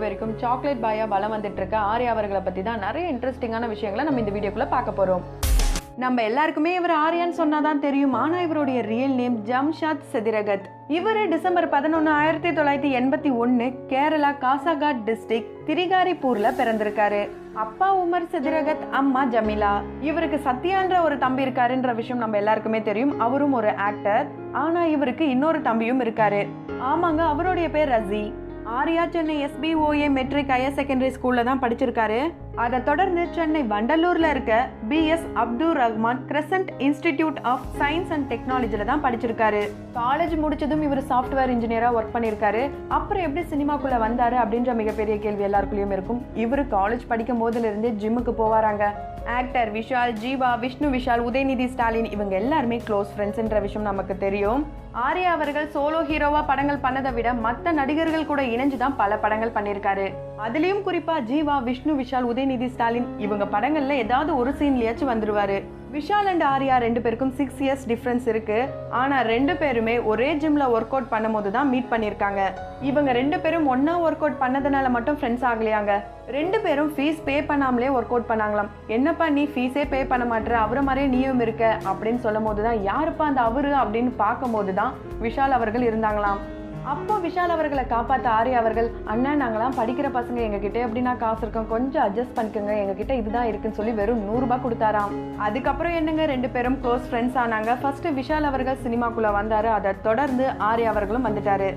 வரைக்கும் சாக்லேட் பாயா வலம் வந்துட்டு இருக்க ஆர்யா அவர்களை பத்தி தான் நிறைய இன்ட்ரெஸ்டிங்கான விஷயங்களை நம்ம இந்த வீடியோக்குள்ள பார்க்க போறோம். நம்ம எல்லாருக்குமே இவர் ஆர்யான்னு சொன்னாதான் தெரியும். ஆனா இவருடைய ரியல் நேம் ஜம்ஷாத் செதிரகத். இவர் டிசம்பர் 11, 1981 கேரளா காசாகாட் டிஸ்ட்ரிக்ட் திரிகாரிப்பூர்ல பிறந்திருக்காரு. அப்பா உமர் செதிரகத், அம்மா ஜமீலா. இவருக்கு சத்யான்ற ஒரு தம்பி இருக்காருன்ற விஷயம் நம்ம எல்லாருக்குமே தெரியும். அவரும் ஒரு ஆக்டர். ஆனா இவருக்கு இன்னொரு தம்பியும் இருக்காரு. ஆமாங்க, அவருடைய பேர் Rasi. Arya Chennai SBOA matric higher secondary ஸ்கூல்ல தான் படிச்சிருக்காரு. அதை தொடர்ந்து சென்னை வண்டலூர்ல இருக்க BS Abdul Rahman crescent institute of science and டெக்னாலஜில தான் படிச்சிருக்காரு. காலேஜ் முடிச்சதும் இவர் சாஃப்ட்வேர் இன்ஜினியரா ஒர்க் பண்ணிருக்காரு. அப்புறம் எப்படி சினிமாக்குள்ள வந்தாரு அப்படின்ற மிகப்பெரிய கேள்வி எல்லாருக்குள்ளயும் இருக்கும். இவரு காலேஜ் படிக்கும் போதுல இருந்தே ஜிம்முக்கு போவாராங்க. ஆக்டர் விஷால், ஜீவா, விஷ்ணு விஷால், உதயநிதி ஸ்டாலின் இவங்க எல்லாருமே க்ளோஸ் ஃப்ரெண்ட்ஸ்ன்ற விஷயம் நமக்கு தெரியும். ஆர்யா அவர்கள் சோலோ ஹீரோவா படங்கள் பண்ணதை விட மற்ற நடிகர்கள் கூட இணைஞ்சுதான் பல படங்கள் பண்ணிருக்காரு. அதுலயும் குறிப்பா ஜீவா, விஷ்ணு விஷால், உதயநிதி ஸ்டாலின் இவங்க படங்கள்ல ஏதாவது ஒரு சீன்லயாச்சும் வந்துருவாரு. விஷால் அண்ட் ஆர்யா 2 பேருக்கும் 6 இயர்ஸ் டிஃபரன்ஸ் இருக்கு. ஆனா 2 பேருமே ஒரே ஜிம்ல ஒர்க் அவுட் பண்ணும் போது தான் மீட் பண்ணிருக்காங்க. இவங்க 2 பேரும் ஒன்னா ஒர்க் அவுட் பண்ணதுனால மட்டும் ஃப்ரெண்ட்ஸ் ஆகலையாங்க. 2 பேரும் ஃபீஸ் பே பண்ணாமலே ஒர்க் அவுட் பண்ணாங்களாம். என்னப்பா நீ ஃபீஸே பே பண்ண மாட்டேற, அவரை மாதிரியே நீயும் இருக்க அப்படின்னு சொல்லும் போதுதான் யாருப்பா அந்த அவரு அப்படின்னு பார்க்கும் போதுதான் விஷால் அவர்கள் இருந்தாங்களாம். அப்போ விஷால் அவர்களை காப்பாத்த ஆர்யா அவர்கள், அண்ணா நாங்களாம் படிக்கிற பசங்க, எங்ககிட்ட எப்படின்னா காசு இருக்கும், கொஞ்சம் அட்ஜஸ்ட் பண்ணிக்கோங்க, எங்ககிட்ட இதுதான் இருக்குன்னு சொல்லி வெறும் 100 ரூபாய் கொடுத்தாராம். அதுக்கப்புறம் என்னங்க 2 பேரும் க்ளோஸ் ஃப்ரெண்ட்ஸ் ஆனாங்க. ஃபர்ஸ்ட் விஷால் அவர்கள் சினிமாக்குள்ள வந்தாரு. அதை தொடர்ந்து ஆர்யா அவர்களும் வந்துட்டாரு.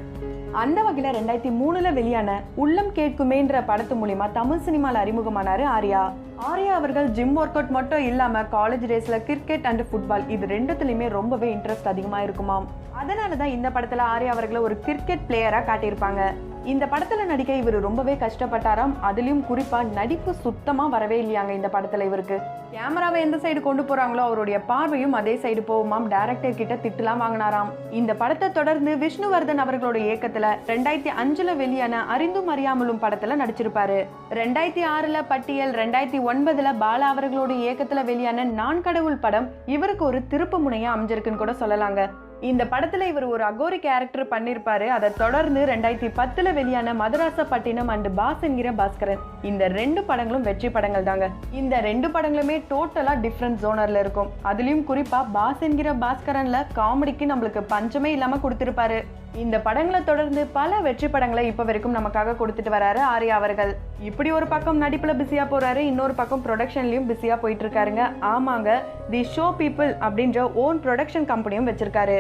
அந்த வகையில 2003ல வெளியான உள்ளம் கேட்குமேன்ற படத்து மூலியமா தமிழ் சினிமால அறிமுகமானாரு ஆர்யா. ஆர்யா அவர்கள் ஜிம் ஒர்க் அவுட் மட்டும் இல்லாம காலேஜ் டேஸ்ல கிரிக்கெட் அண்ட் ஃபுட்பால் இது ரெண்டுத்துலயுமே ரொம்பவே இன்ட்ரெஸ்ட் அதிகமா இருக்குமாம். அதனாலதான் இந்த படத்துல ஆர்யா அவர்களை ஒரு கிரிக்கெட் பிளேயரா காட்டியிருப்பாங்க. இந்த படத்துல நடிக்க இவர் ரொம்பவே கஷ்டப்பட்டாராம். அதுலயும் குறிப்பா நடிப்பு சுத்தமா வரவே இல்லையாங்க இந்த படத்துல. இவருக்கு கேமராவை எந்த சைடு கொண்டு போறாங்களோ அவருடைய பார்வையும் அதே சைடு போகுமாம். டைரக்டர் கிட்ட திட்டுலாம் வாங்கினாராம். இந்த படத்தை தொடர்ந்து விஷ்ணுவர்தன் அவர்களோட இயக்கத்துல 2005ல வெளியான அறிந்தும் அறியாமலும் படத்துல நடிச்சிருப்பாரு. 2006ல பட்டியல், 2009ல பாலா அவர்களோட இயக்கத்துல வெளியான நான் கடவுள் படம் இவருக்கு ஒரு திருப்பு முனையா அமைஞ்சிருக்குன்னு கூட சொல்லலாங்க. இந்த படத்துல இவர் ஒரு அகோரி கேரக்டர் பண்ணிருப்பாரு. அதை தொடர்ந்து 2010ல வெளியான மதராசப்பட்டினம் அண்ட் பாஸ் என்கிற பாஸ்கரன் இந்த 2 படங்களும் வெற்றி படங்கள் தாங்க. இந்த 2 படங்களுமே டோட்டலா டிஃப்ரெண்ட் ஜோனர்ல இருக்கும். அதுலயும் குறிப்பா பாஸ் என்கிற பாஸ்கரன்ல காமெடிக்கு நம்மளுக்கு பஞ்சமே இல்லாம கொடுத்திருப்பாரு. இந்த படங்களை தொடர்ந்து பல வெற்றி படங்களை இப்ப வரைக்கும் நமக்காக கொடுத்துட்டு வராரு ஆர்யா அவர்கள். இப்படி ஒரு பக்கம் நடிப்புல பிஸியா போறாரு, இன்னொரு பக்கம் ப்ரொடக்ஷன்லயும் பிஸியா போயிட்டு இருக்காருங்க. ஆமாங்க, தி ஷோ பீப்புள் அப்படின்ற ஓன் ப்ரொடக்ஷன் கம்பெனியும் வச்சிருக்காரு.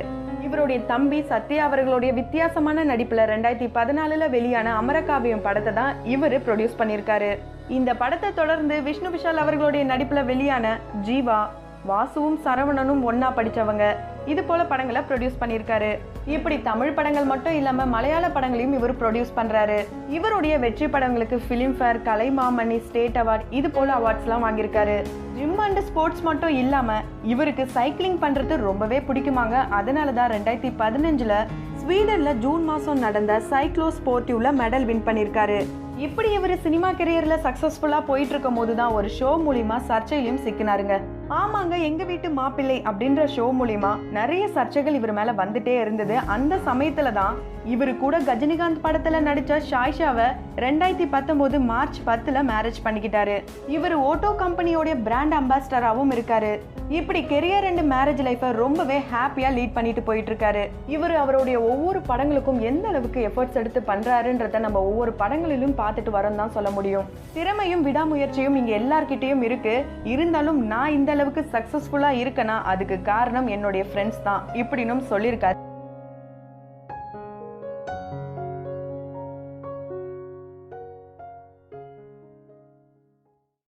இவருடைய தம்பி சத்யா அவர்களுடைய வித்தியாசமான நடிப்புல 2014ல வெளியான அமரகாவியம் படத்தை தான் இவரு ப்ரொடியூஸ் பண்ணியிருக்காரு. இந்த படத்தை தொடர்ந்து விஷ்ணு விஷால் அவர்களுடைய நடிப்புல வெளியான ஜீவா, வாசுவும் சரவணனும் ஒன்னா படிச்சவங்க இது போல படங்களை ப்ரொடியூஸ் பண்ணியிருக்காரு. இப்படி தமிழ் படங்கள் மட்டும் இல்லாம மலையாள படங்களையும் இவர் ப்ரொடியூஸ் பண்றாரு. இவருடைய வெற்றி படங்களுக்கு பிலிம்ஃபேர், கலைமாமணி, ஸ்டேட் அவார்ட் இது போல அவார்ட்ஸ் எல்லாம் வாங்கியிருக்காரு. ஜிம் அண்ட் ஸ்போர்ட்ஸ் மட்டும் இல்லாம இவருக்கு சைக்கிளிங் பண்றது ரொம்பவே பிடிக்குமாங்க. அதனாலதான் 2015ல ஸ்வீடன்ல ஜூன் மாசம் நடந்த சைக்ளோ ஸ்போர்ட்டிவ்ல மெடல் வின் பண்ணிருக்காரு. இப்படி இவர் சினிமா கெரியர்ல சக்சஸ்ஃபுல்லா போயிட்டு இருக்கும் போதுதான் ஒரு ஷோ மூலியமா சர்ச்சையிலும் சிக்கினாருங்க. ஆமாங்க, எங்க வீட்டு மாப்பிள்ளை அப்படின்ற ஷோ மூலியமா நிறைய சர்ச்சைகள் இவர் மேல வந்துட்டே இருந்தது. அந்த சமயத்துல தான் இவரு கூட கஜினிகாந்த் படத்துல நடிச்ச ஷாய்ஷாவை 2019 மார்ச் 10ல மேரேஜ் பண்ணிக்கிட்டாரு. இவர் ஓட்டோ கம்பெனியோட பிராண்ட் அம்பாசிடராகவும் இருக்காரு. இப்படி கெரியர் அண்ட் மேரேஜ் லைஃபை ரொம்பவே ஹாப்பியா லீட் பண்ணிட்டு போயிட்டு இருக்காரு. இவர் அவருடைய ஒவ்வொரு படங்களுக்கும் எந்த அளவுக்கு எஃபர்ட்ஸ் எடுத்து பண்றாருன்றத நம்ம ஒவ்வொரு படங்களிலும் பார்த்துட்டு வரோம் தான் சொல்ல முடியும். திறமையும் விடாமுயற்சியும் இங்க எல்லார்கிட்டயும் இருக்கு. இருந்தாலும் நான் இந்த அளவுக்கு சக்சஸ்ஃபுல்லா இருக்கேன்னா அதுக்கு காரணம் என்னுடைய ஃப்ரெண்ட்ஸ் தான் இப்படின்னு சொல்லியிருக்காரு.